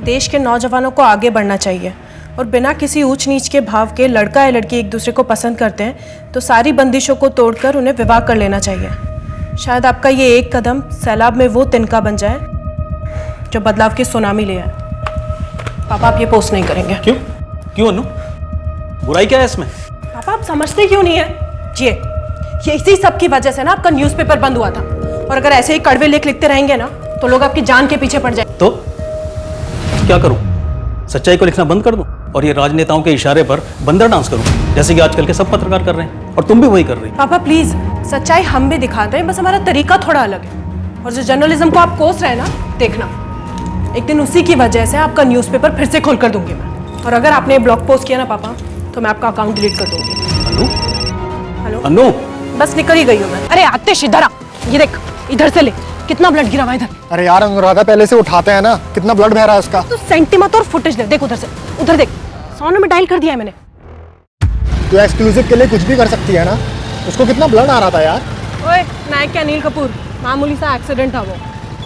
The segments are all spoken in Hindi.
देश के नौजवानों को आगे बढ़ना चाहिए और बिना किसी ऊंच नीच के भाव के लड़का या लड़की एक दूसरे को पसंद करते हैं तो सारी बंदिशों को तोड़कर उन्हें विवाह कर लेना चाहिए। शायद आपका ये एक कदम सैलाब में वो तिनका बन जाए जो बदलाव की सुनामी ले आए। पापा आप ये पोस्ट नहीं करेंगे। क्यों क्यों अनु, बुराई क्या है इसमें? पापा आप समझते क्यों नहीं है? जी ये इसी सब की वजह से ना आपका न्यूज़पेपर बंद हुआ था, और अगर ऐसे ही कड़वे लेख लिखते रहेंगे ना तो लोग आपकी जान के पीछे पड़ जाए। तो क्या करूं? सच्चाई को लिखना बंद कर दूं और ये राजनेताओं के इशारे पर बंदर डांस करूं, जैसे कि आजकल के सब पत्रकार कर रहे हैं और तुम भी वही कर रही। पापा प्लीज, सच्चाई हम भी दिखाते हैं, बस हमारा तरीका थोड़ा अलग है। और जो जर्नलिज्म को आप कोस रहे हैं ना, देखना एक दिन उसी की वजह से आपका न्यूज़पेपर फिर से खोल कर दूंगी मैं। और अगर आपने ब्लॉग पोस्ट किया ना पापा, तो मैं आपका अकाउंट डिलीट कर दूंगी। अनु, हेलो अनु, बस निकल ही गई हूँ मैं। अरे आतिश इधर आ, ये देख इधर से ले, कितना ब्लड गिरा हुआ इधर। अरे यार अनुराधा पहले से उठाते हैं ना, कितना ब्लड बह रहा है उसका। तो सेंटीमत और फुटेज दे, देख उधर से, उधर देख 100 में डायल कर दिया है मैंने। तू एक्सक्लूसिव के लिए कुछ भी कर सकती है ना, उसको कितना ब्लड आ रहा था यार। ओए नायक के अनिल कपूर, मामूली सा एक्सीडेंट था वो,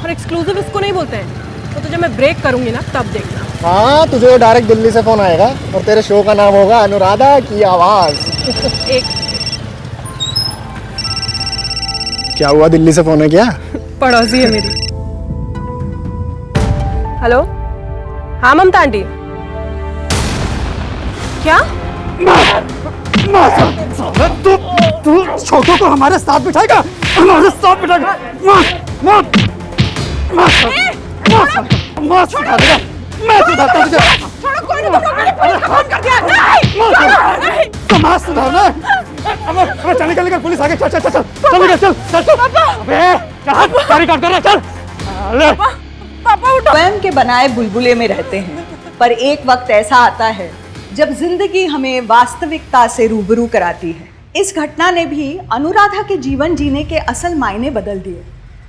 और एक्सक्लूसिव इसको नहीं बोलते हैं। तो तुझे मैं ब्रेक करूंगी ना तब देखना। हाँ तुझे डायरेक्ट दिल्ली से फोन आएगा और तेरे शो का नाम होगा अनुराधा की आवाज। एक क्या हुआ, दिल्ली से फोन है क्या? पड़ोसी है मेरी। हेलो हाँ ममता आंटी, क्या? तू छोटों को हमारे साथ बिठाएगा, हमारे साथ बिठाएगा। मैं सुधारता तुझे। समाज सुधारना। चल निकल, पुलिस आगे। चल चल चल चल चल चल चल चल। अबे गाड़ी काट कर चल। पापा उठो। स्वयं के बनाए बुलबुले में रहते हैं, पर एक वक्त ऐसा आता है जब जिंदगी हमें वास्तविकता से रूबरू कराती है। इस घटना ने भी अनुराधा के जीवन जीने के असल मायने बदल दिए।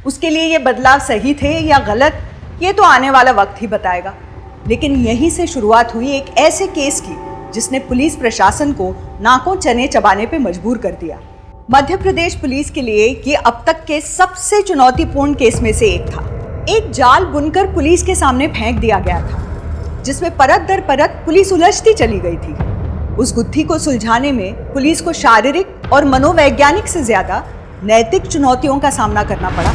उसके लिए ये बदलाव सही थे या गलत, ये तो आने वाला वक्त ही बताएगा। लेकिन यहीं से शुरुआत हुई एक ऐसे केस की जिसने पुलिस प्रशासन को नाकों चने चबाने पे मजबूर कर दिया। मध्य प्रदेश पुलिस के लिए ये अब तक के सबसे चुनौतीपूर्ण केस में से एक था। एक जाल बुनकर पुलिस के सामने फेंक दिया गया था, जिसमें परत दर परत पुलिस उलझती चली गई थी। उस गुत्थी को सुलझाने में पुलिस को शारीरिक और मनोवैज्ञानिक से ज्यादा नैतिक चुनौतियों का सामना करना पड़ा।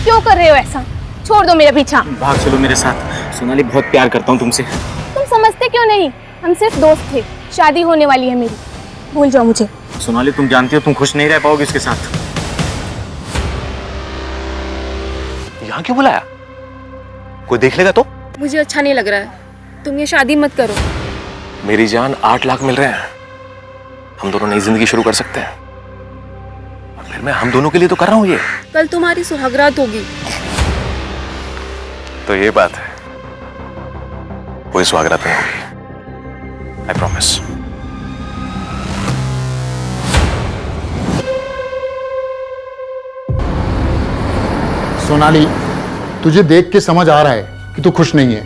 क्यों कर रहे हो ऐसा? छोड़ दो मेरा पीछा। भाग चलो मेरे साथ। सोनाली बहुत प्यार करता हूँ तुमसे। तुम समझते क्यों नहीं? हम सिर्फ दोस्त थे, शादी होने वाली है मेरी, भूल जाओ मुझे। सोनाली तुम जानती हो तुम खुश नहीं रह पाओगे इसके साथ। यहाँ क्यों बुलाया? कोई देख लेगा तो? मुझे अच्छा नहीं लग रहा है, तुम ये शादी मत करो। मेरी जान 8 लाख मिल रहे हैं, हम दोनों नई जिंदगी शुरू कर सकते हैं। और फिर मैं हम दोनों के लिए तो कर रहा हूँ ये। कल तुम्हारी सुहागरात होगी। तो ये बात है, कोई स्वागत नहीं होगी, आई प्रॉमिस। सोनाली, तुझे देख के समझ आ रहा है कि तू खुश नहीं है।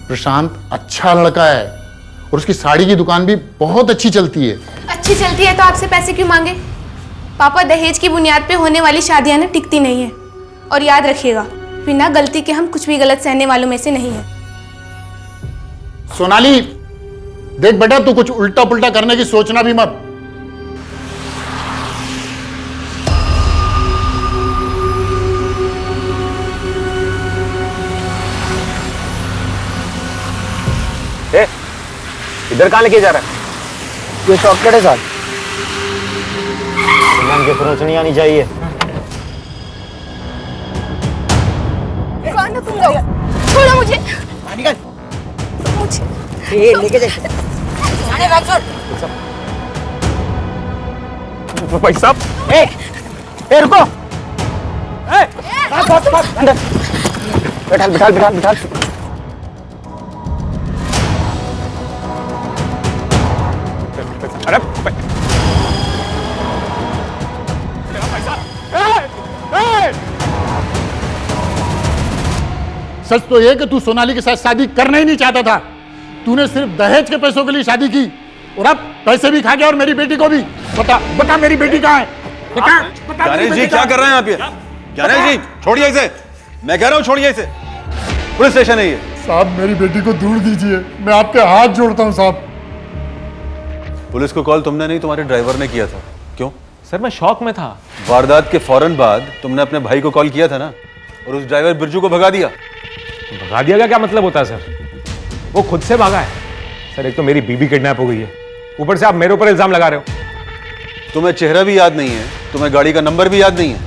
प्रशांत अच्छा लड़का है और उसकी साड़ी की दुकान भी बहुत अच्छी चलती है। अच्छी चलती है तो आपसे पैसे क्यों मांगे? पापा, दहेज की बुनियाद पे होने वाली शादियां ना टिकती नहीं है। और याद रखिएगा, बिना गलती के हम कुछ भी गलत सहने वालों में से नहीं है। सोनाली देख बेटा, तू कुछ उल्टा पुल्टा करने की सोचना भी मत। इधर कहाँ लेके जा रहा है? ये शॉर्टकट है साहब। दुकान के खरोच नहीं आनी चाहिए। कौन हो तुम लोग? छोड़ो मुझे। ये लेके जा। भाई साहब, ए रुको। अंदर बैठाल बैठाल बैठाल बैठाल। अरे सच तो ये कि तू सोनाली के साथ शादी करना ही नहीं चाहता था। तूने सिर्फ दहेज के पैसों के लिए शादी की और अब पैसे भी खा गया और मेरी बेटी को भी। बता बता मेरी बेटी कहाँ है? बता बता मेरी ज्ञानेश जी बेटी क्या कहाँ कर रहे हैं आप ये? ज्ञानेश जी छोड़िए इसे, मैं कह रहा हूँ छोड़िए इसे, पुलिस स्टेशन है ये। साहब मेरी बेटी को दूर दीजिए, मैं आपके हाथ जोड़ता हूँ साहब। पुलिस को कॉल तुमने नहीं, तुम्हारे ड्राइवर ने किया था। क्यों? सर मैं शौक में था। वारदात के फौरन बाद तुमने अपने भाई को कॉल किया था ना, और उस ड्राइवर बिरजू को भगा दिया। भगा दिया का क्या मतलब होता है सर? वो खुद से भागा है सर। एक तो मेरी बीबी किडनैप हो गई है, ऊपर से आप मेरे ऊपर इल्जाम लगा रहे हो। तुम्हें चेहरा भी याद नहीं है, तुम्हें गाड़ी का नंबर भी याद नहीं है।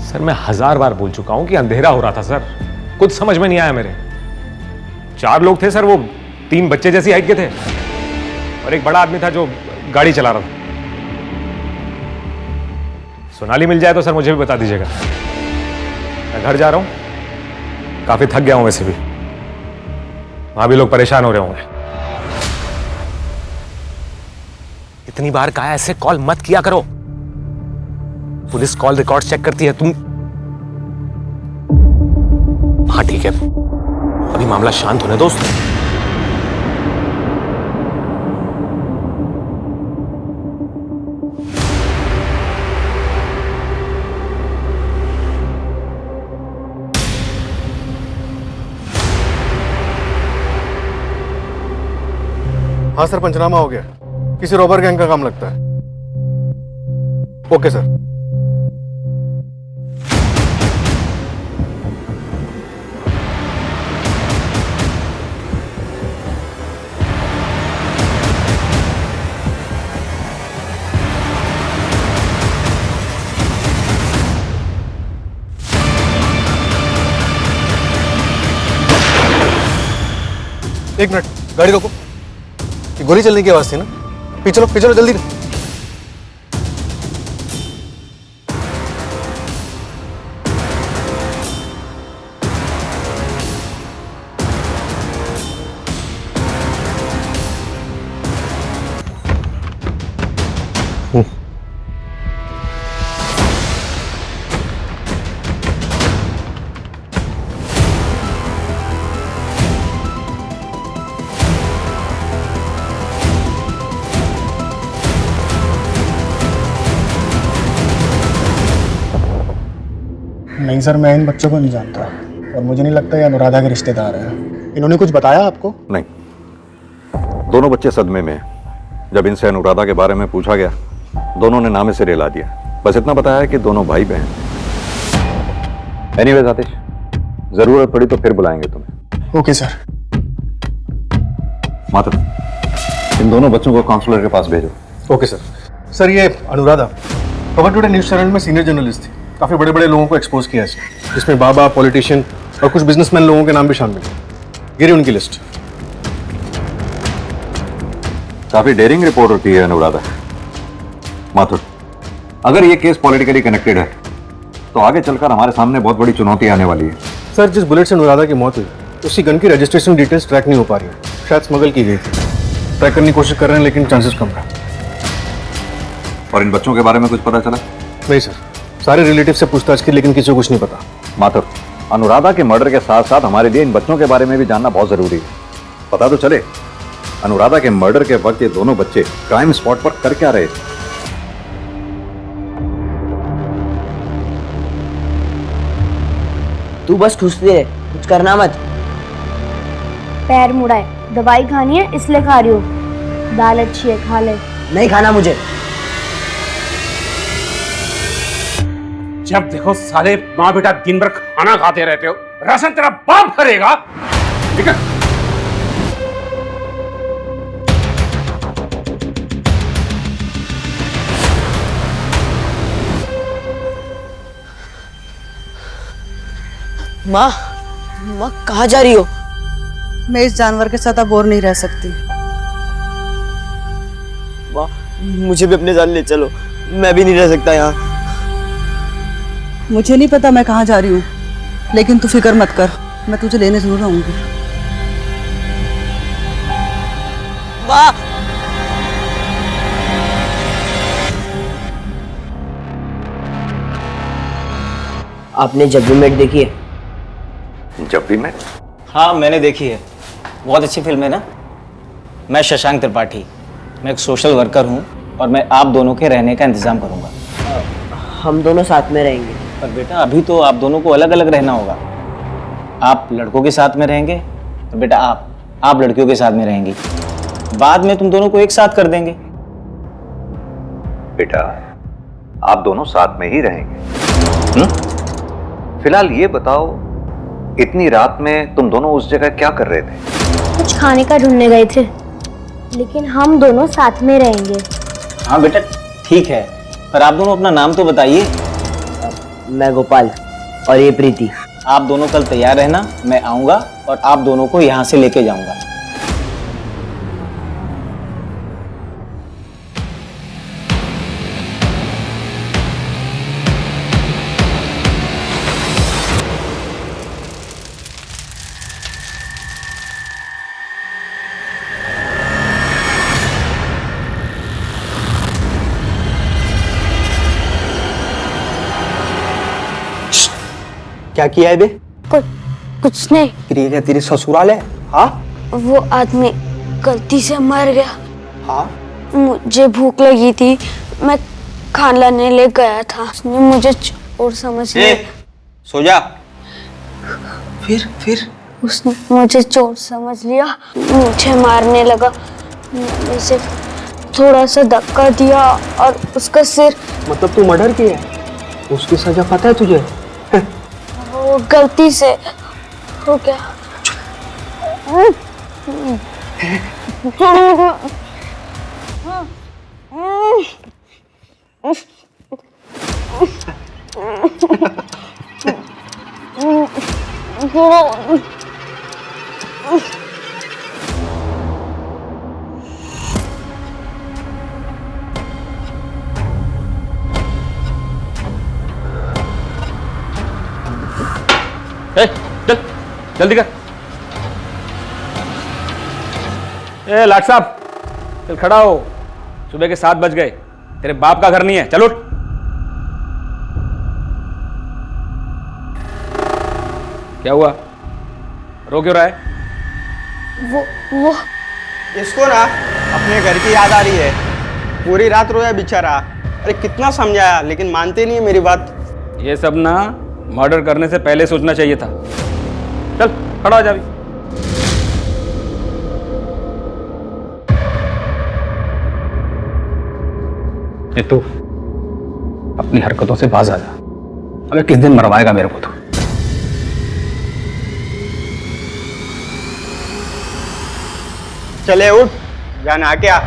सर मैं 1000 बार बोल चुका हूं कि अंधेरा हो रहा था सर, कुछ समझ में नहीं आया मेरे। 4 लोग थे सर, वो 3 बच्चे जैसी हाइट के थे और एक बड़ा आदमी था जो गाड़ी चला रहा था। सोनाली मिल जाए तो सर मुझे भी बता दीजिएगा। मैं घर जा रहा हूं, काफी थक गया हूं वैसे भी, वहां भी लोग परेशान हो रहे होंगे। इतनी बार कहा ऐसे कॉल मत किया करो, पुलिस कॉल रिकॉर्ड चेक करती है। तुम हाँ ठीक है, अभी मामला शांत होने दो। हाँ सर, पंचनामा हो गया, किसी रॉबर गैंग का काम लगता है। Okay sir. एक मिनट, गाड़ी रोको। ये गोली चलने की आवाज थी ना? पीछे चलो जल्दी। नहीं सर, मैं इन बच्चों को नहीं जानता और मुझे नहीं लगता ये अनुराधा के रिश्तेदार हैं। इन्होंने कुछ बताया आपको? नहीं, दोनों बच्चे सदमे में हैं। जब इनसे अनुराधा के बारे में पूछा गया, दोनों ने नामे से रिला दिया। बस इतना बताया है कि दोनों भाई बहन। एनीवेज आतिश, जरूरत पड़ी तो फिर बुलाएंगे तुम्हें। Okay sir. माधव, इन दोनों बच्चों को काउंसलर के पास भेजो। Okay sir. सर ये अनुराधा खबर टुडे न्यूज़ चैनल में सीनियर जर्नलिस्ट थी, काफी बड़े बड़े लोगों को एक्सपोज किया इसने, जिसमें बाबा, पॉलिटिशियन और कुछ बिजनेसमैन लोगों के नाम भी शामिल हैं। गिरी उनकी लिस्ट। काफी डेयरिंग रिपोर्टर थी है अनुराधा। माथुर, अगर ये केस पॉलिटिकली कनेक्टेड है तो आगे चलकर हमारे सामने बहुत बड़ी चुनौती आने वाली है। सर जिस बुलेट से अनुराधा की मौत हुई, उसी गन की रजिस्ट्रेशन डिटेल्स ट्रैक नहीं हो पा रही है, शायद स्मगल की गई थी। ट्रैक करने की कोशिश कर रहे हैं लेकिन चांसेस कम है। और इन बच्चों के बारे में कुछ पता चला? नहीं सर, सारे रिलेटिव से पूछताछ की लेकिन किसी को कुछ नहीं पता। माथुर, अनुराधा के मर्डर के साथ साथ हमारे लिए इन बच्चों के बारे में भी जानना बहुत जरूरी है। पता तो चले अनुराधा के मर्डर के वक्त ये दोनों बच्चे क्राइम स्पॉट पर कर क्या रहे थे। तू बस ठूसती रहे, कुछ करना मत। पैर मुड़ा है, दवाई खानी है इसलिए खा रही हूँ। दाल अच्छी है, खा ले। नहीं खाना मुझे। जब देखो साले माँ बेटा दिन भर खाना खाते रहते हो, राशन तेरा बाप भरेगा। ठीक है? माँ, माँ कहाँ जा रही हो? मैं इस जानवर के साथ अब और नहीं रह सकती। माँ, मुझे भी अपने साथ ले चलो, मैं भी नहीं रह सकता यहाँ। मुझे नहीं पता मैं कहाँ जा रही हूँ, लेकिन तू फिक्र मत कर, मैं तुझे लेने जरूर आऊंगी। माँ, आपने जब भी मेट देखी है? जब भी मैं हाँ मैंने देखी है, बहुत अच्छी फिल्म है ना। मैं शशांक त्रिपाठी, मैं एक सोशल वर्कर हूँ और मैं आप दोनों के रहने का इंतज़ाम करूँगा। हम दोनों साथ में रहेंगे। पर बेटा अभी तो आप दोनों को अलग अलग रहना होगा। आप लड़कों के साथ में रहेंगे और बेटा आप लड़कियों के साथ में रहेंगी। बाद में तुम दोनों को एक साथ कर देंगे। बेटा आप दोनों साथ में ही रहेंगे। फिलहाल ये बताओ, इतनी रात में तुम दोनों उस जगह क्या कर रहे थे? कुछ खाने का ढूंढने गए थे, लेकिन हम दोनों साथ में रहेंगे। हाँ बेटा ठीक है, पर आप दोनों अपना नाम तो बताइए। मैं गोपाल और ये प्रीति। आप दोनों कल तैयार रहना, मैं आऊँगा और आप दोनों को यहाँ से लेके जाऊँगा। क्या किया है बे? कुछ नहीं। प्रिया क्या तेरी ससुराल है? हाँ वो आदमी गलती से मर गया। हाँ मुझे भूख लगी थी, मैं खाना लाने ले गया था, उसने मुझे चोर समझ लिया। सो जा। फिर उसने मुझे चोर समझ लिया, मुझे मारने लगा। मैंने सिर्फ थोड़ा सा धक्का दिया और उसका सिर। मतलब तू मर्डर किया? उसकी सजा पता है तुझे? वो गलती से हो गया। चल जल्दी कर। लाट साहब चल खड़ा हो, सुबह के 7 बज गए, तेरे बाप का घर नहीं है, चल उठ। क्या हुआ, रो क्यों रहा है? वो इसको ना अपने घर की याद आ रही है, पूरी रात रोया बेचारा। अरे कितना समझाया लेकिन मानते नहीं है मेरी बात। ये सब ना मर्डर करने से पहले सोचना चाहिए था। चल खड़ा हो जा। तू अपनी हरकतों से बाज आ जा, अबे किस दिन मरवाएगा मेरे को? तो चले उठ, जाना क्या?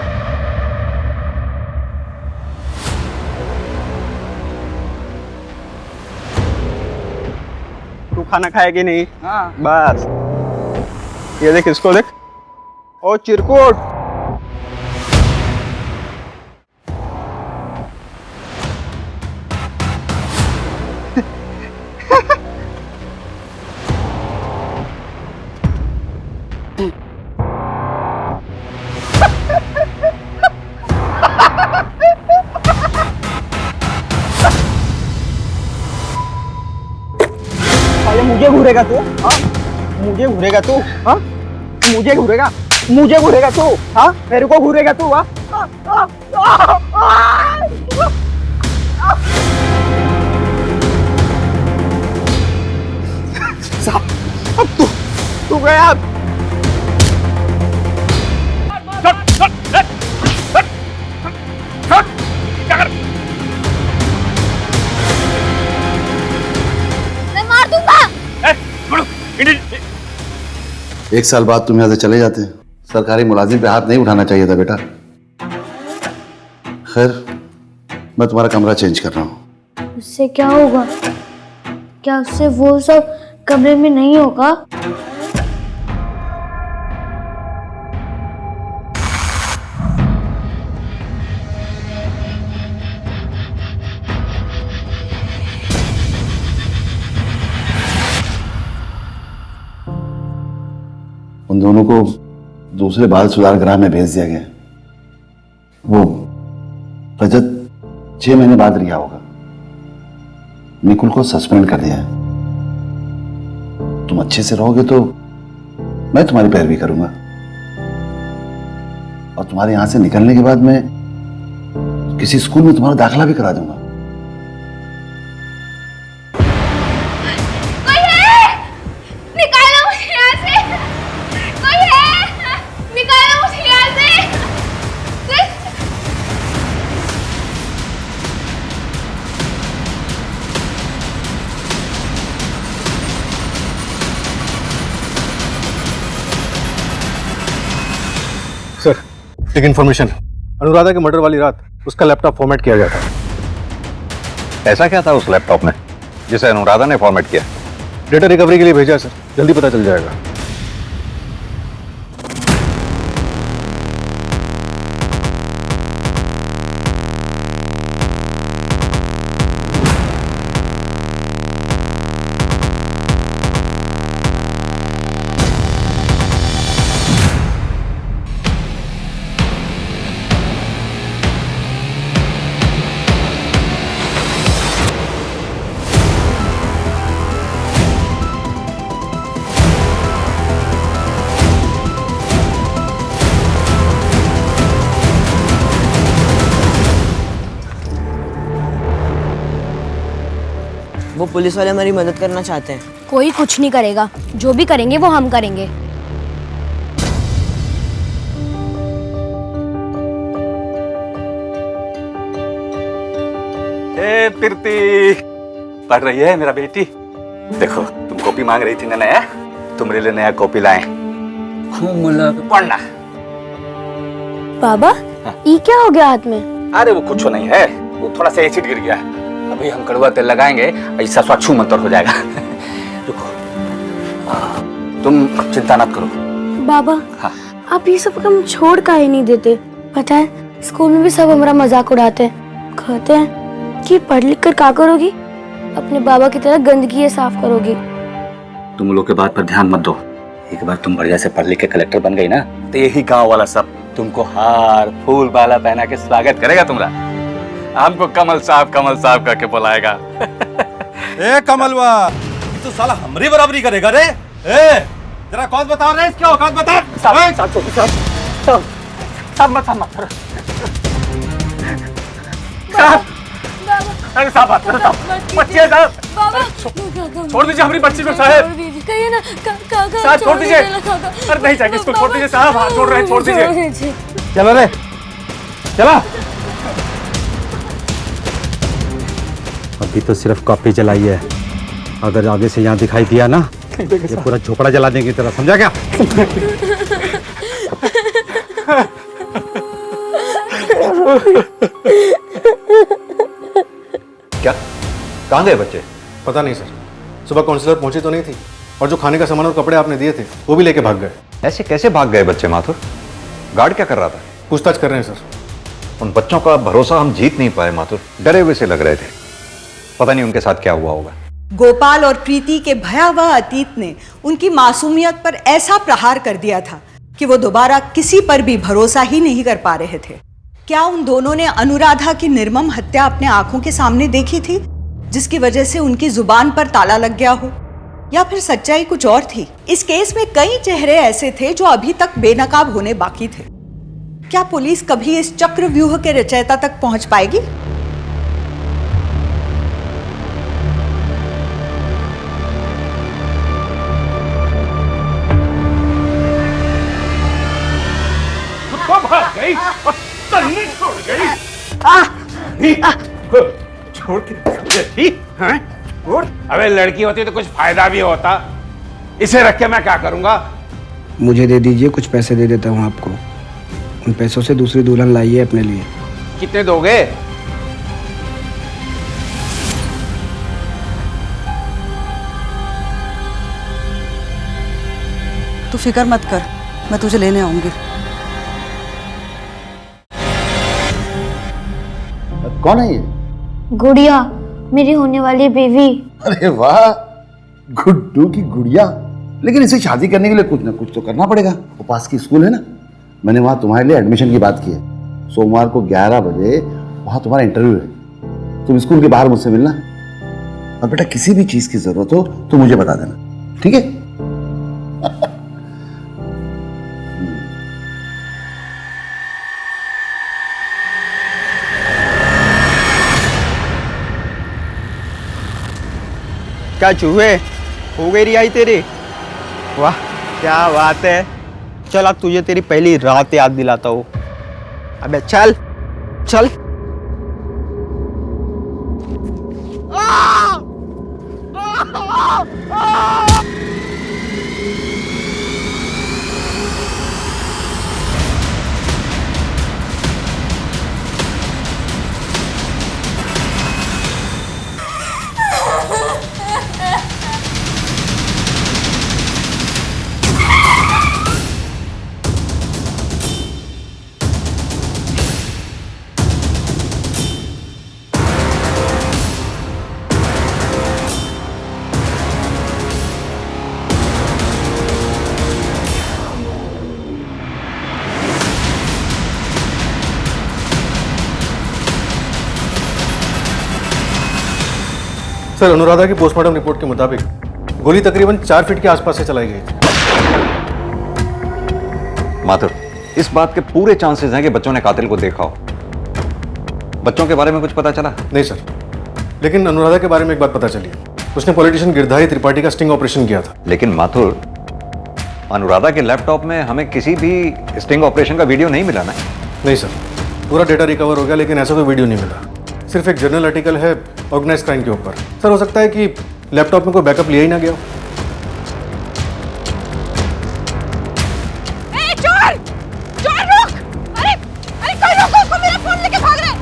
तू खाना खाएगी नहीं? हाँ। बस ये देख, इसको देख। ओ चिरकुट, मुझे घूरेगा तू? हाँ मुझे घूरेगा तू? हाँ मुझे घूरेगा? मुझे घूरेगा तू? हाँ मेरे को घूरेगा तू? हाँ अब तू गया। मैं मार दूंगा। 1 साल बाद तुम यहाँ से चले जाते, सरकारी मुलाजिम पे हाथ नहीं उठाना चाहिए था बेटा। खैर मैं तुम्हारा कमरा चेंज कर रहा हूँ। उससे क्या होगा? क्या उससे वो सब कमरे में नहीं होगा? उन दोनों को दूसरे बाल सुधार गृह में भेज दिया गया। वो रजत 6 महीने बाद रिहा होगा। निकुल को सस्पेंड कर दिया है। तुम अच्छे से रहोगे तो मैं तुम्हारी पैरवी करूंगा, और तुम्हारे यहां से निकलने के बाद मैं किसी स्कूल में तुम्हारा दाखिला भी करा दूंगा। कोई है? निकालो मुझे यहाँ से। कोई है? निकालो मुझे यहाँ से। सर, एक इन्फॉर्मेशन, अनुराधा के मर्डर वाली रात उसका लैपटॉप फॉर्मेट किया गया था। ऐसा क्या था उस लैपटॉप में जिसे अनुराधा ने फॉर्मेट किया? डेटा रिकवरी के लिए भेजा है सर, जल्दी पता चल जाएगा। वो पुलिस वाले हमारी मदद करना चाहते हैं। कोई कुछ नहीं करेगा, जो भी करेंगे वो हम करेंगे। ए प्रीति, पढ़ रही है मेरा बेटी? देखो तुम कॉपी मांग रही थी ना नया, तुम्हारे लिए नया कॉपी लाए। खूब मुला पढ़ना। बाबा, ये क्या हो गया हाथ में? अरे वो कुछ नहीं है, वो थोड़ा सा एसिड गिर गया है। अभी हम कड़वा तेल लगाएंगे, ऐसा स्वच्छ मंतर हो जाएगा। रुको, तुम चिंता मत करो। बाबा, हाँ। आप ये सब काम छोड़ काहे नहीं देते? पता है स्कूल में भी सब हमारा मजाक उड़ाते हैं, कहते हैं कि पढ़ लिख कर क्या करोगी, अपने बाबा की तरह गंदगी ये साफ करोगी। तुम लोग के बात पर ध्यान मत दो। एक बार तुम बढ़िया से पढ़ लिख के कलेक्टर बन गई ना, तो यही गांव वाला सब तुमको हार फूल बाला पहना के स्वागत करेगा तुम्हारा। हमको कमल साहब करके बुलाएगा। ए कमलवा, तू साला हमारी बराबरी करेगा रे? ए, जरा कौन बता रहे इसकी औकात बता। सब मत अरे साहब बात करो साहब, बच्चे साहब छोड़ दीजिए हमारी बच्ची को साहब। कहिए ना साहब छोड़ दीजिए। अरे नहीं चाहिए इसको, छोड़ दीजिए साहब, हाथ छोड़ रहे हैं, छोड़ दीजिए। चलो रे, चला। अभी तो सिर्फ कॉपी जलाई है, अगर आगे से यहाँ दिखाई दिया ना, ये पूरा झोपड़ा जला देंगे तेरा, समझा क्या? क्या कहाँ गए बच्चे? पता नहीं सर, सुबह काउंसलर पहुंची तो नहीं थी, और जो खाने का सामान और कपड़े आपने दिए थे वो भी लेके भाग गए। ऐसे कैसे भाग गए बच्चे माथुर? गार्ड क्या कर रहा था? पूछताछ कर रहे हैं सर। उन बच्चों का भरोसा हम जीत नहीं पाए माथुर, डरे हुए से लग रहे थे। पता नहीं उनके साथ क्या हुआ होगा। गोपाल और प्रीति के भयावह अतीत ने उनकी मासूमियत पर ऐसा प्रहार कर दिया था कि वो दोबारा किसी पर भी भरोसा ही नहीं कर पा रहे थे। क्या उन दोनों ने अनुराधा की निर्मम हत्या अपने आंखों के सामने देखी थी, जिसकी वजह से उनकी जुबान पर ताला लग गया हो, या फिर सच्चाई कुछ और थी? इस केस में कई चेहरे ऐसे थे जो अभी तक बेनकाब होने बाकी थे। क्या पुलिस कभी इस चक्रव्यूह के रचयिता तक पहुंच पाएगी? गई और तन्नी छोड़ गई। छोड़ के हैं? अबे लड़की होती तो कुछ फायदा भी होता। इसे रख के मैं क्या करूंगा? मुझे दे दीजिए, कुछ पैसे दे देता हूँ आपको। उन पैसों से दूसरी दुल्हन लाइए अपने लिए। कितने दोगे? तू फिक्र मत कर, मैं तुझे लेने आऊंगी। कौन है ये? गुड़िया, मेरी होने वाली बीवी। अरे वाह, गुड्डू की गुड़िया। लेकिन इसे शादी करने के लिए कुछ ना कुछ तो करना पड़ेगा। वो पास की स्कूल है ना, मैंने वहां तुम्हारे लिए एडमिशन की बात की है। सोमवार को 11 बजे वहां तुम्हारा इंटरव्यू है। तुम स्कूल के बाहर मुझसे मिलना, और बेटा किसी भी चीज की जरूरत हो तो मुझे बता देना, ठीक है? क्या चूहे, हो गई रिहाई तेरी? वाह क्या बात है। चल अब तुझे तेरी पहली रात याद दिलाता हूँ। अबे चल चल। सर, अनुराधा की पोस्टमार्टम रिपोर्ट के मुताबिक गोली तकरीबन 4 फीट के आसपास से चलाई गई थी। माथुर, इस बात के पूरे चांसेस हैं कि बच्चों ने कातिल को देखा हो। बच्चों के बारे में कुछ पता चला? नहीं सर, लेकिन अनुराधा के बारे में एक बात पता चली। उसने पॉलिटिशियन गिरधारी त्रिपाठी का स्टिंग ऑपरेशन किया था। लेकिन माथुर, अनुराधा के लैपटॉप में हमें किसी भी स्टिंग ऑपरेशन का वीडियो नहीं मिला ना? नहीं सर, पूरा डेटा रिकवर हो गया, लेकिन ऐसा कोई वीडियो नहीं मिला। सिर्फ एक जर्नल आर्टिकल है ऑर्गेनाइज क्राइम के ऊपर। सर, हो सकता है कि लैपटॉप में कोई बैकअप लिया ही ना गया हो। चोर! चोर रुक! अरे अरे कोई रोको, उसको मेरा फोन लेके भाग रहा है।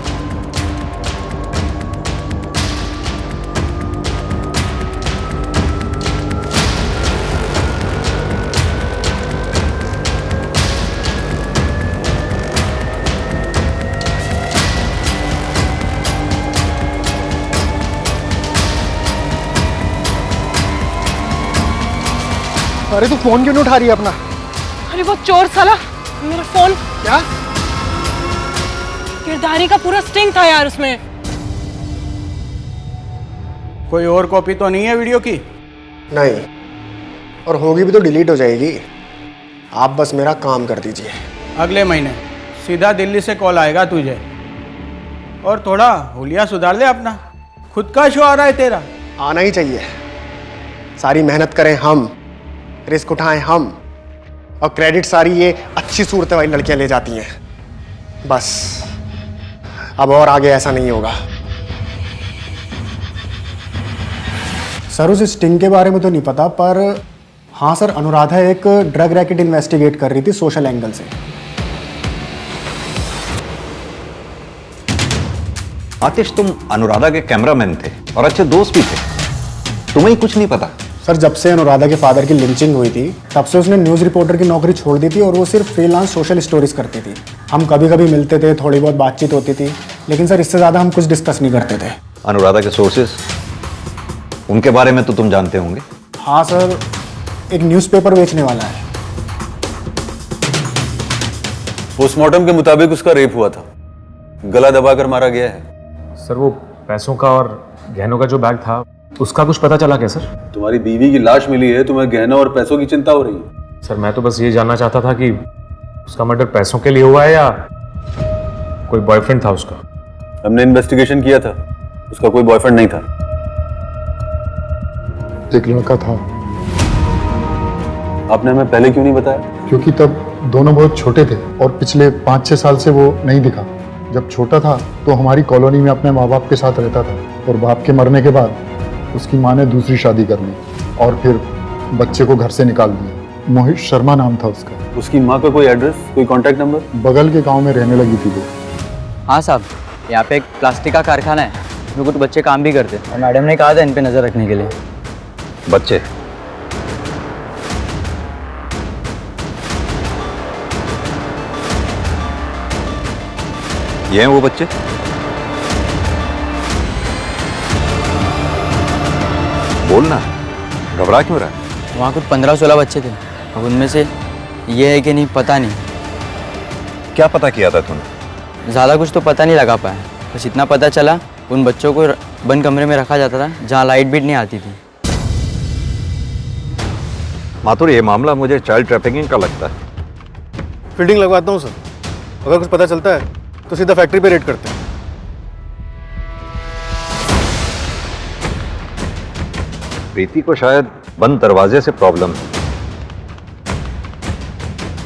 अरे तू फोन क्यों नहीं उठा रही है अपना? अरे वो चोर साला मेरा फोन। क्या? गिरधारी का पूरा स्टिंग था यार उसमें। कोई और कॉपी तो नहीं है वीडियो की? नहीं, और होगी भी तो डिलीट हो जाएगी। आप बस मेरा काम कर दीजिए। अगले महीने सीधा दिल्ली से कॉल आएगा तुझे। और थोड़ा हुलिया सुधार ले अपना। खुद का शो आ रहा है तेरा। आना ही चाहिए। सारी मेहनत करें हम, रिस्क उठाएं हम, और क्रेडिट सारी ये अच्छी सूरत वाली लड़कियां ले जाती हैं। बस अब और आगे ऐसा नहीं होगा। सर, उस स्टिंग के बारे में तो नहीं पता, पर हाँ सर, अनुराधा एक ड्रग रैकेट इन्वेस्टिगेट कर रही थी सोशल एंगल से। आतिश, तुम अनुराधा के कैमरामैन थे और अच्छे दोस्त भी थे, तुम्हें कुछ नहीं पता? सर, जब से अनुराधा के फादर की लिंचिंग हुई थी तब से उसने न्यूज़ रिपोर्टर की नौकरी छोड़ दी थी और वो सिर्फ फ्रीलांस सोशल स्टोरीज करती थी। हम कभी कभी मिलते थे, थोड़ी बहुत बातचीत होती थी, लेकिन सर इससे ज़्यादा हम कुछ डिस्कस नहीं करते थे। अनुराधा के सोर्सेस, उनके बारे में तो तुम जानते होंगे? हाँ सर, एक न्यूज़पेपर बेचने वाला है। पोस्टमार्टम के मुताबिक उसका रेप हुआ था, गला दबाकर मारा गया है। सर, वो पैसों का और गहनों का जो बैग था उसका कुछ पता चला क्या सर? तुम्हारी बीवी की लाश मिली है, तुम्हें गहना और पैसों की चिंता हो रही है? सर, मैं तो बस ये जानना चाहता था कि उसका मर्डर पैसों के लिए हुआ है या कोई बॉयफ्रेंड था उसका। हमने इन्वेस्टिगेशन किया था, उसका कोई बॉयफ्रेंड नहीं था। एक लड़का था। आपने हमें पहले क्यों नहीं बताया? क्योंकि तब दोनों बहुत छोटे थे और पिछले 5-6 साल से वो नहीं दिखा। जब छोटा था तो हमारी कॉलोनी में अपने माँ बाप के साथ रहता था, और बाप के मरने के बाद उसकी माँ ने दूसरी शादी कर ली और फिर बच्चे को घर से निकाल दिया। मोहित शर्मा नाम था उसका। उसकी माँ का कोई एड्रेस, कोई कांटेक्ट नंबर? बगल के गांव में रहने लगी थी वो। हाँ साहब, यहाँ पे एक प्लास्टिक का कारखाना है, इसमें कुछ बच्चे काम भी करते हैं और मैडम ने कहा था इन पे नजर रखने के लिए। बच्चे? ये हैं वो बच्चे? बोलना, घबरा क्यों रहा है? वहाँ कुछ 15-16 बच्चे थे, अब उनमें से ये है कि नहीं पता नहीं। क्या पता किया था तूने? ज़्यादा कुछ तो पता नहीं लगा पाया, बस इतना पता चला उन बच्चों को बंद कमरे में रखा जाता था जहाँ लाइट भी नहीं आती थी। माथुर, ये मामला मुझे चाइल्ड ट्रैफिकिंग का लगता है। फील्डिंग लगवाता हूँ सर, अगर कुछ पता चलता है तो सीधा फैक्ट्री पे रेड करते हैं। प्रीति को शायद बंद दरवाजे से प्रॉब्लम है।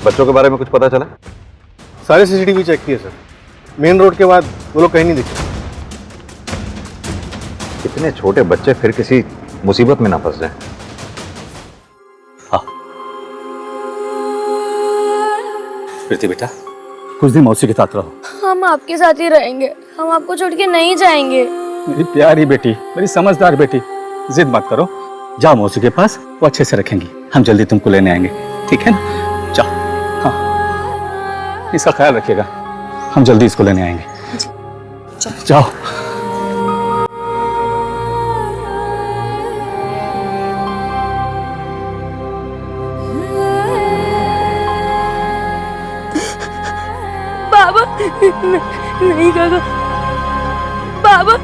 बच्चों के बारे में कुछ पता चला? सारे सीसीटीवी चेक किए सर, मेन रोड के बाद वो लोग कहीं नहीं दिखे। इतने छोटे बच्चे फिर किसी मुसीबत में ना फंस जाएं। प्रीति बेटा, कुछ दिन मौसी के साथ रहो। हम आपके साथ ही रहेंगे, हम आपको छोड़ के नहीं जाएंगे। मेरी प्यारी बेटी, मेरी समझदार बेटी, जिद मत करो, जाओ मौसी के पास, वो अच्छे से रखेंगी। हम जल्दी तुमको लेने आएंगे, ठीक है ना? जाओ। हाँ, इसका ख्याल रखिएगा, हम जल्दी इसको लेने आएंगे। जाओ। बाबा नहीं काका, बाबा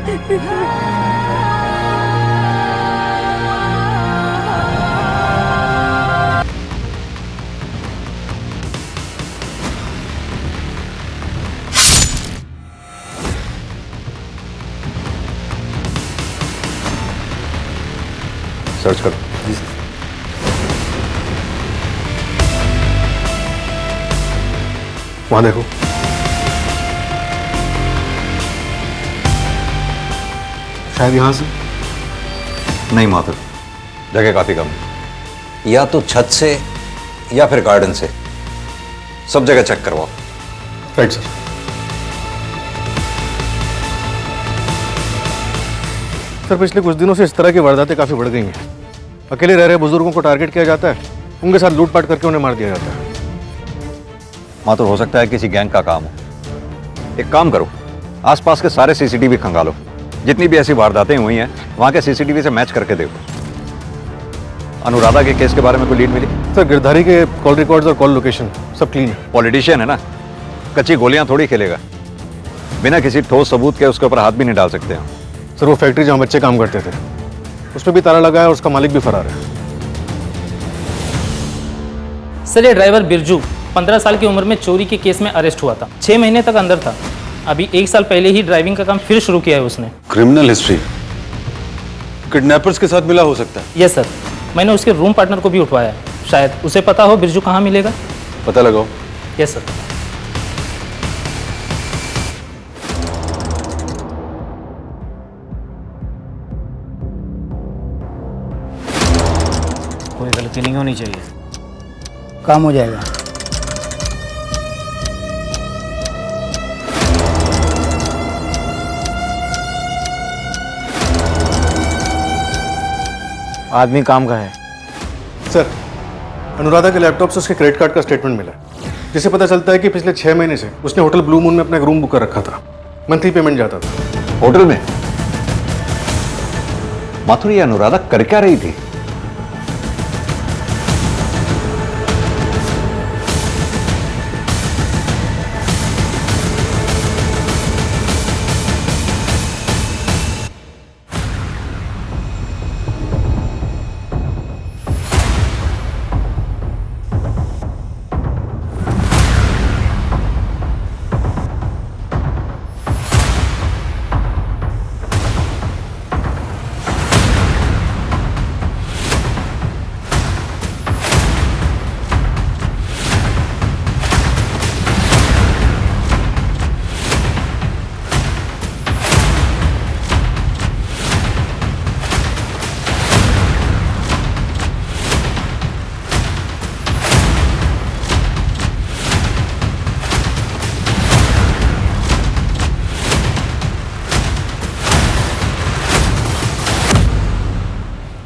सर्च करो। वहां देखो। शायद यहां से। नहीं माधुर, जगह काफी कम है। या तो छत से या फिर गार्डन से, सब जगह चेक करवाओ। Right sir. सर पिछले कुछ दिनों से इस तरह की वारदातें काफी बढ़ गई हैं। अकेले रह रहे बुजुर्गों को टारगेट किया जाता है, उनके साथ लूटपाट करके उन्हें मार दिया जाता है। माधुर, हो सकता है किसी गैंग का काम हो। एक काम करो, आसपास के सारे सीसीटीवी खंगालो। जितनी भी ऐसी वारदातें हुई हैं वहां के सीसीटीवी से मैच करके देखो। अनुराधा के केस के बारे में कोई लीड मिली? सर गिरधारी के कॉल रिकॉर्ड्स और कॉल लोकेशन सब क्लीन है। पॉलिटिशियन है ना, कच्ची गोलियां थोड़ी खेलेगा। बिना किसी ठोस सबूत के उसके ऊपर हाथ भी नहीं डाल सकते हैं। सर वो फैक्ट्री जहाँ बच्चे काम करते थे उसमें भी ताला लगा है और उसका मालिक भी फरार है। सर ये ड्राइवर बिरजू 15 साल की उम्र में चोरी के केस में अरेस्ट हुआ था। 6 महीने तक अंदर था। अभी 1 साल पहले ही ड्राइविंग का काम फिर शुरू किया है उसने। क्रिमिनल हिस्ट्री, किडनैपर्स के साथ मिला हो सकता है। यस सर, मैंने उसके रूम पार्टनर को भी उठवाया है। शायद उसे पता हो बिरजू कहाँ मिलेगा। पता लगाओ। Yes sir. कोई गलती नहीं होनी चाहिए, काम हो जाएगा। आदमी काम का है। सर अनुराधा के लैपटॉप से उसके क्रेडिट कार्ड का स्टेटमेंट मिला है, जिससे पता चलता है कि पिछले 6 महीने से उसने होटल ब्लू मून में अपना एक रूम बुक कर रखा था। मंथली पेमेंट जाता था। होटल में? माथुर, ये अनुराधा कर क्या रही थी?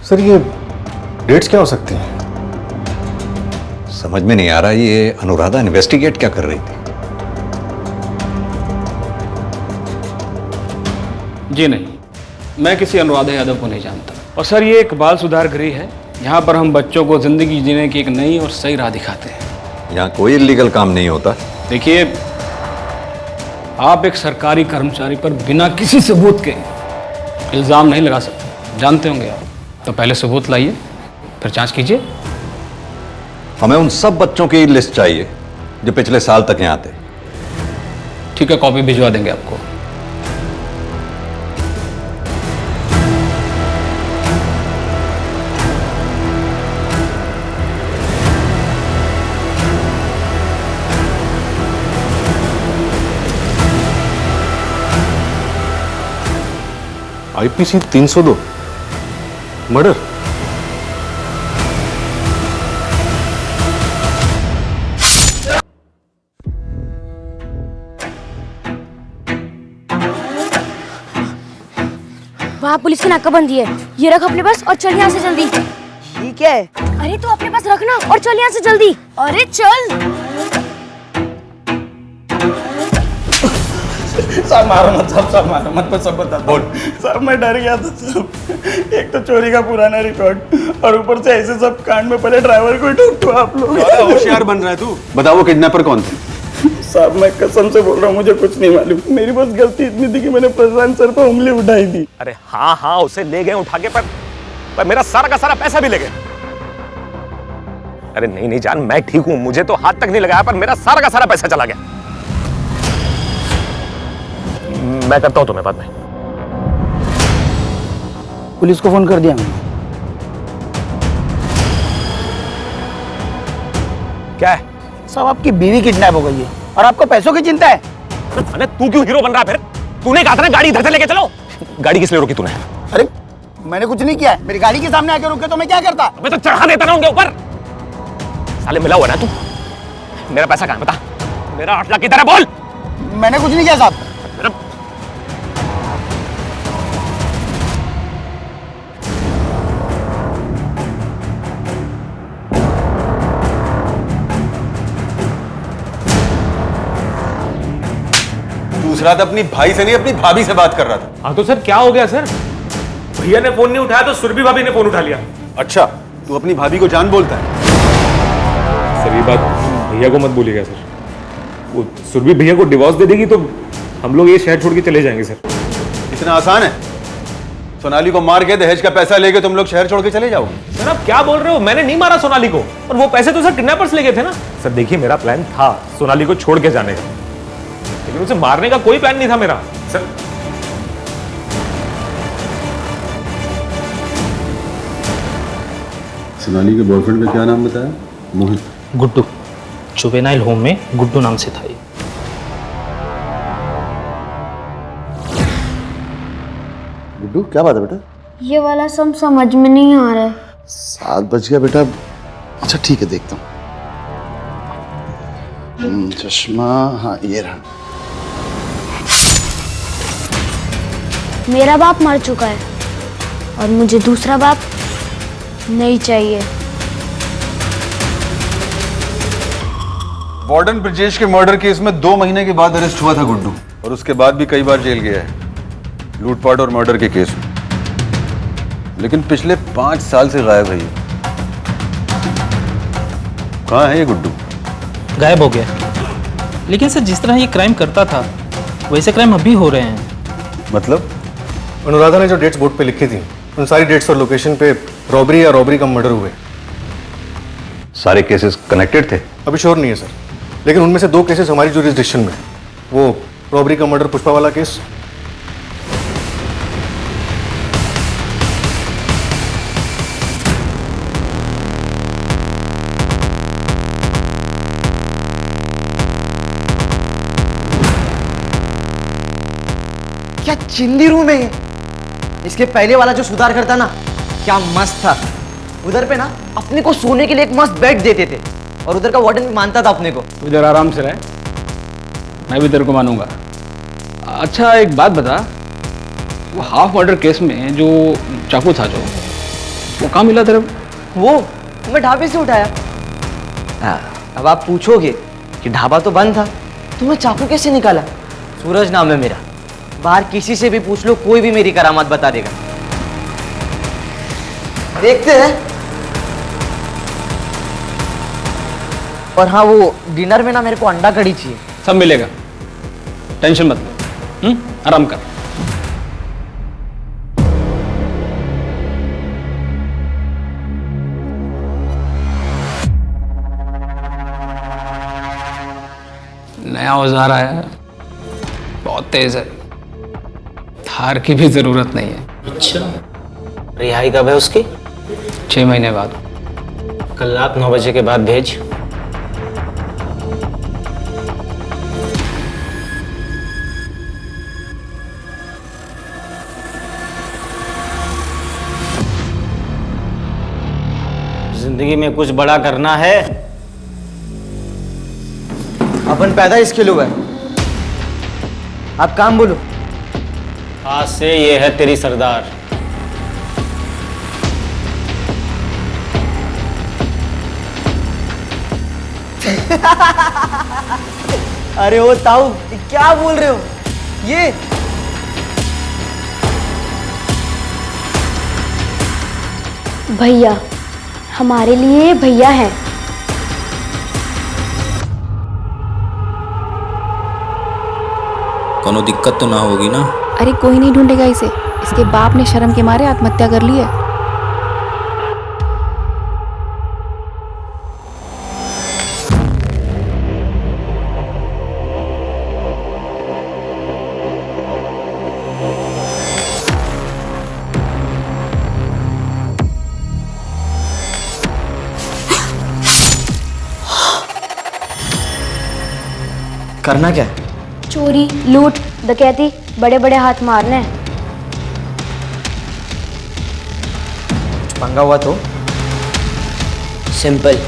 सर ये डेट्स क्या हो सकती हैं? समझ में नहीं आ रहा ये अनुराधा इन्वेस्टिगेट क्या कर रही थी। जी नहीं, मैं किसी अनुराधा यादव को नहीं जानता। और सर ये एक बाल सुधार गृह है, यहाँ पर हम बच्चों को जिंदगी जीने की एक नई और सही राह दिखाते हैं। यहाँ कोई इलीगल काम नहीं होता। देखिए, आप एक सरकारी कर्मचारी पर बिना किसी सबूत के इल्जाम नहीं लगा सकते, जानते होंगे आप। तो पहले सबूत लाइए, फिर जांच कीजिए। हमें उन सब बच्चों की लिस्ट चाहिए जो पिछले साल तक यहाँ थे। ठीक है, कॉपी भिजवा देंगे आपको। IPC 302 murder. वहाँ पुलिस की नाकाबंदी है, ये रख अपने पास और चल यहाँ से जल्दी। ठीक है। अरे तो अपने पास रखना और चल यहाँ से जल्दी। अरे चल। साहब मारो मत, साहब मारो मत, मैं सब बता बोल। साहब मैं डर गया था साहब, एक तो चोरी का पुराना रिकॉर्ड और ऊपर से ऐसे सब कांड में पहले ड्राइवर को ही ठोक दो आप लोग। होशियार बन रहा है तू। बताओ वो किडनैपर कौन थे? साहब मैं कसम से बोल रहा हूँ, मुझे कुछ नहीं मालूम। मेरी बस गलती इतनी थी कि मैंने प्रशांत सर पर उंगली उठाई थी। अरे हाँ हाँ, उसे ले गए उठा के, पर मेरा सारा का सारा पैसा भी ले गए। अरे नहीं नहीं जान, मैं ठीक हूं, मुझे तो हाथ तक नहीं लगाया, पर मेरा सारा का सारा पैसा चला गया। मैं करता हूं तुम्हें बाद में। पुलिस को फोन कर दिया मैंने। क्या है? साहब आपकी बीवी किडनैप हो गई है और आपको पैसों की चिंता है। अरे तू क्यों हीरो बन रहा है फिर? तूने कहा था ना गाड़ी इधर से लेके चलो। गाड़ी किस लिए रोकी तूने? अरे मैंने कुछ नहीं किया है, मेरी गाड़ी के सामने आके रुके तो मैं क्या करता? मैं तो चढ़ा देता ना उनके ऊपर। साले मिला हुआ ना तू। मेरा पैसा कहाँ है बता? मेरा 8 लाख किधर है बोल? मैंने कुछ नहीं किया साहब। दूसरा तो अपनी भाई से नहीं अपनी भाभी से बात कर रहा था। हाँ तो सर क्या हो गया सर? भैया ने फोन नहीं उठाया तो सुरभि भाभी ने फोन उठा लिया। अच्छा, तू अपनी भाभी को जान बोलता है? सर ये बात भैया को मत बोलिएगा सर। वो सुरभि भैया को डिवोर्स दे देगी तो हम लोग ये शहर छोड़ के चले जाएंगे सर। इतना आसान है? सोनाली को मार के दहेज का पैसा लेके तुम लोग शहर छोड़ के चले जाओगे? सर आप क्या बोल रहे हो? मैंने नहीं मारा सोनाली को, और वो पैसे तो सर किडनैपर्स ले गए थे ना। सर देखिए मेरा प्लान था सोनाली को छोड़ के जाने का, लेकिन उसे मारने का कोई प्लान नहीं था मेरा सर। सोनाली के बॉयफ्रेंड का क्या नाम बताया? मोहित। गुड्डू। जुवेनाइल होम में गुड्डू नाम से था ये। गुड्डू क्या बात है बेटा? ये वाला सब समझ में नहीं आ रहा है। 7 बज गया बेटा। अच्छा ठीक है, देखता हूँ। चश्मा, हाँ ये रहा। मेरा बाप मर चुका है और मुझे दूसरा बाप नहीं चाहिए। वार्डन ब्रजेश के मर्डर केस में 2 महीने के बाद अरेस्ट हुआ था गुड्डू, और उसके बाद भी कई बार जेल गया है लूटपाट और मर्डर के केस में। लेकिन पिछले 5 साल से गायब है ये। कहाँ है ये गुड्डू? गायब हो गया। लेकिन सर जिस तरह ये क्राइम करता था वैसे क्राइम अभी हो रहे हैं। मतलब? अनुराधा ने जो डेट्स बोर्ड पे लिखी थी उन सारी डेट्स और लोकेशन पे रॉबरी या रॉबरी का मर्डर हुए। सारे केसेस कनेक्टेड थे? अभी श्योर नहीं है सर, लेकिन उनमें से 2 केसेस हमारी जुरिसडिक्शन में। वो रॉबरी का मर्डर पुष्पा वाला केस, क्या चिंदी रूम है ये? इसके पहले वाला जो सुधार करता ना, क्या मस्त था। उधर पे ना अपने को सोने के लिए एक मस्त बेड देते थे और उधर का वार्डन भी मानता था अपने को। इधर आराम से रहे, मैं भी तेरे को मानूंगा। अच्छा एक बात बता, वो हाफ मर्डर केस में जो चाकू था जो, वो कहाँ मिला तेरे? वो मैं ढाबे से उठाया। अब आप पूछोगे कि ढाबा तो बंद था तो मैं चाकू कैसे निकाला? सूरज नाम है मेरा, बाहर किसी से भी पूछ लो, कोई भी मेरी करामात बता देगा। देखते हैं। और हाँ, वो डिनर में ना मेरे को अंडा कड़ी चाहिए। सब मिलेगा, टेंशन मत ले। आराम कर। नया औजार आया है, बहुत तेज है, थार की भी जरूरत नहीं है। अच्छा, रिहाई कब है उसकी? 6 महीने बाद। कल रात 9 बजे के बाद भेज। जिंदगी में कुछ बड़ा करना है। अपन पैदा इसके लिए हुआ है। आप काम बोलो। आज से ये है तेरी सरदार। अरे ओ ताऊ, ये क्या बोल रहे हो? ये भैया, हमारे लिए भैया हैं। कोनो दिक्कत तो ना होगी ना? अरे कोई नहीं ढूंढेगा इसे। इसके बाप ने शर्म के मारे आत्महत्या कर ली है। करना क्या? चोरी, लूट, डकैती, बड़े बड़े हाथ मारने हैं। पंगा हुआ तो सिंपल,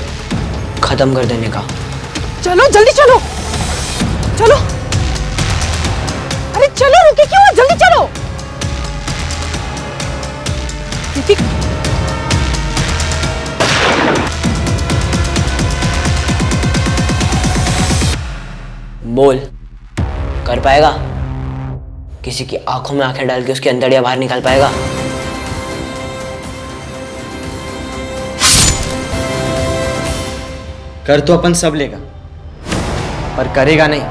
खत्म कर देने का। चलो जल्दी चलो, चलो। अरे चलो, रुके क्यों? जल्दी चलो। बोल, कर पाएगा? किसी की आंखों में आंखें डाल के उसकी अंदड़ियां बाहर निकाल पाएगा? कर तो अपन सब लेगा, पर करेगा नहीं।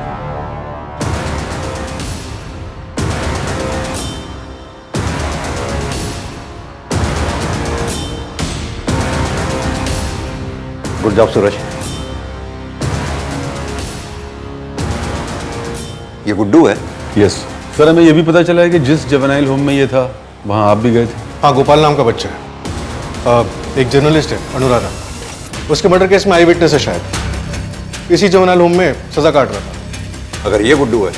गुड जॉब सूरज। ये गुड्डू है? यस सर, हमें यह भी पता चला है कि जिस जुवेनाइल होम में ये था वहां आप भी गए थे। हाँ, गोपाल नाम का बच्चा है, एक जर्नलिस्ट है अनुराधा। उसके मर्डर केस में आई विटनेस है शायद। इसी जुवेनाइल होम में सजा काट रहा था। अगर ये गुड्डू है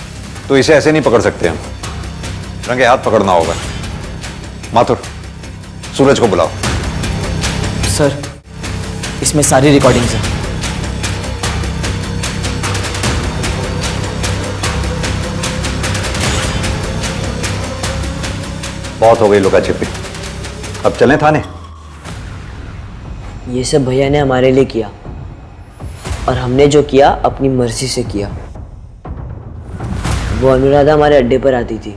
तो इसे ऐसे नहीं पकड़ सकते हम, रंगे हाथ पकड़ना होगा। माथुर, सूरज को बुलाओ। सर, इसमें सारी रिकॉर्डिंग्स हैं। बहुत हो गई लुका छिपी, अब चलें थाने। ये सब भैया ने हमारे लिए किया, और हमने जो किया अपनी मर्जी से किया। वो अनुराधा हमारे अड्डे पर आती थी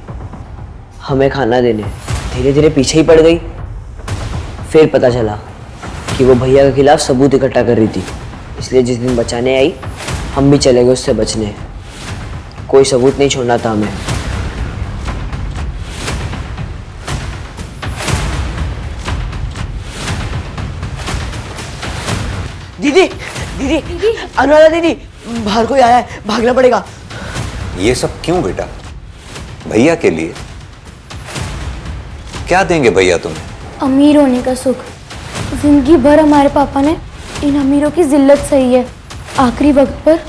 हमें खाना देने, धीरे धीरे पीछे ही पड़ गई। फिर पता चला कि वो भैया के खिलाफ सबूत इकट्ठा कर रही थी, इसलिए जिस दिन बचाने आई हम भी चले गए उससे बचने। कोई सबूत नहीं छोड़ना था हमें। दीदी, दीदी, दीदी, अनुराधा दीदी, बाहर कोई आया है, भागना पड़ेगा। ये सब क्यों बेटा? भैया के लिए? क्या देंगे भैया तुम्हें? अमीर होने का सुख। जिंदगी भर हमारे पापा ने इन अमीरों की जिल्लत सही है। आखिरी वक्त पर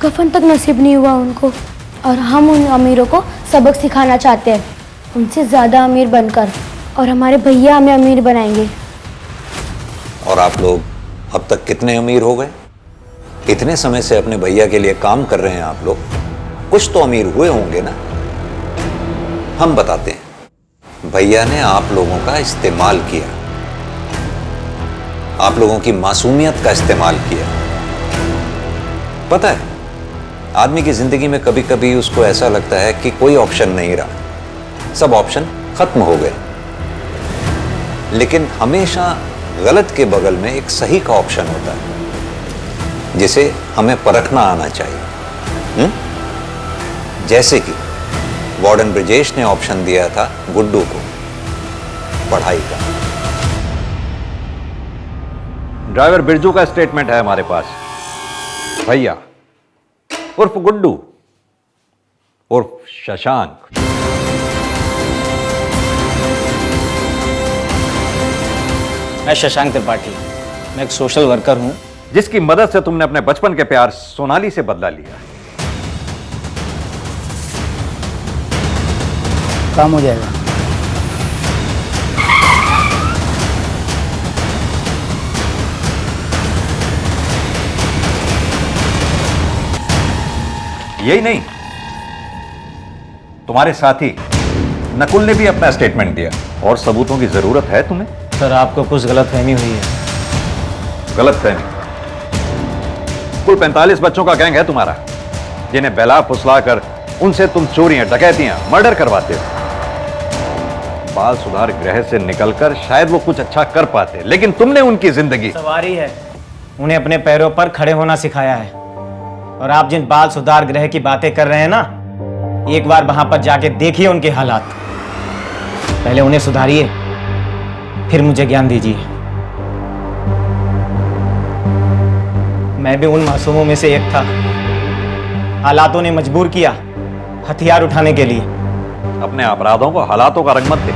कफन तक नसीब नहीं हुआ उनको, और हम उन अमीरों को सबक सिखाना चाहते हैं, उनसे ज़्यादा अमीर बनकर। और हमारे भैया हमें अमीर बनाएंगे। और आप लोग अब तक कितने अमीर हो गए? इतने समय से अपने भैया के लिए काम कर रहे हैं आप लोग, कुछ तो अमीर हुए होंगे ना। हम बताते हैं, भैया ने आप लोगों का इस्तेमाल किया, आप लोगों की मासूमियत का इस्तेमाल किया। पता है, आदमी की जिंदगी में कभी कभी उसको ऐसा लगता है कि कोई ऑप्शन नहीं रहा, सब ऑप्शन खत्म हो गए। लेकिन हमेशा गलत के बगल में एक सही का ऑप्शन होता है, जिसे हमें परखना आना चाहिए। जैसे कि वार्डन ब्रिजेश ने ऑप्शन दिया था गुड्डू को, पढ़ाई का। ड्राइवर बिरजू का स्टेटमेंट है हमारे पास। भैया उर्फ गुड्डू उर्फ शशांक, मैं शशांक त्रिपाठी, मैं एक सोशल वर्कर हूं, जिसकी मदद से तुमने अपने बचपन के प्यार सोनाली से बदला लिया। काम हो जाएगा। यही नहीं, तुम्हारे साथी नकुल ने भी अपना स्टेटमेंट दिया। और सबूतों की जरूरत है तुम्हें? सर आपको कुछ गलतफहमी हुई है। गलतफहमी? कुल 45 बच्चों का गैंग है तुम्हारा, जिन्हें बहला फुसला कर उनसे तुम चोरियां, डकैतियां, मर्डर करवाते हो। बाल सुधार गृह से निकलकर शायद वो कुछ अच्छा कर पाते, लेकिन तुमने उनकी जिंदगी सवारी है, उन्हें अपने पैरों पर खड़े होना सिखाया है। और आप जिन बाल सुधार गृह की बातें कर रहे हैं ना, एक बार वहां पर जाके देखिए उनके हालात। पहले उन्हें सुधारिए, फिर मुझे ज्ञान दीजिए। मैं भी उन मासूमों में से एक था। हालातों ने मजबूर किया हथियार उठाने के लिए। अपने अपराधों को हालातों का रंग मत दे।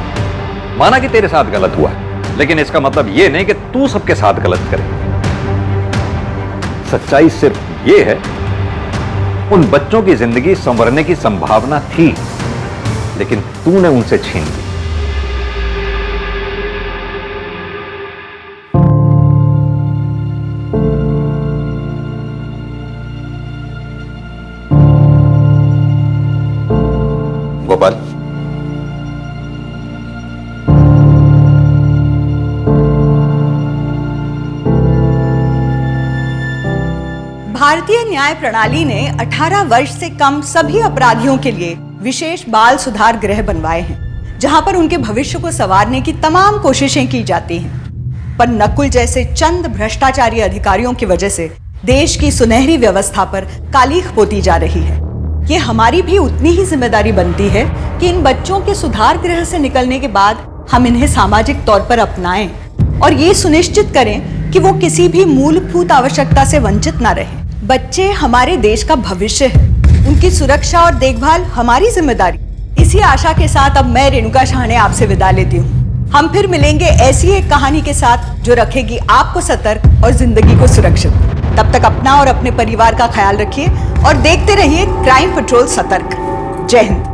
माना कि तेरे साथ गलत हुआ, लेकिन इसका मतलब यह नहीं कि तू सबके साथ गलत करे। सच्चाई सिर्फ यह है, उन बच्चों की जिंदगी संवरने की संभावना थी, लेकिन तूने उनसे छीन ली। गोपाल, भारतीय न्याय प्रणाली ने 18 वर्ष से कम सभी अपराधियों के लिए विशेष बाल सुधार गृह बनवाए हैं, जहां पर उनके भविष्य को संवारने की तमाम कोशिशें की जाती हैं। पर नकुल जैसे चंद भ्रष्टाचारी अधिकारियों की वजह से देश की सुनहरी व्यवस्था पर कालीख पोती जा रही है। ये हमारी भी उतनी ही जिम्मेदारी बनती है कि इन बच्चों के सुधार गृह से निकलने के बाद हम इन्हें सामाजिक तौर पर अपनाएं और ये सुनिश्चित करें कि वो किसी भी मूलभूत आवश्यकता से वंचित ना रहे। बच्चे हमारे देश का भविष्य है, उनकी सुरक्षा और देखभाल हमारी जिम्मेदारी। इसी आशा के साथ अब मैं रेणुका शाहने आपसे विदा लेती हूँ। हम फिर मिलेंगे ऐसी एक कहानी के साथ जो रखेगी आपको सतर्क और जिंदगी को सुरक्षित। तब तक अपना और अपने परिवार का ख्याल रखिए और देखते रहिए क्राइम पेट्रोल सतर्क। जय हिंद।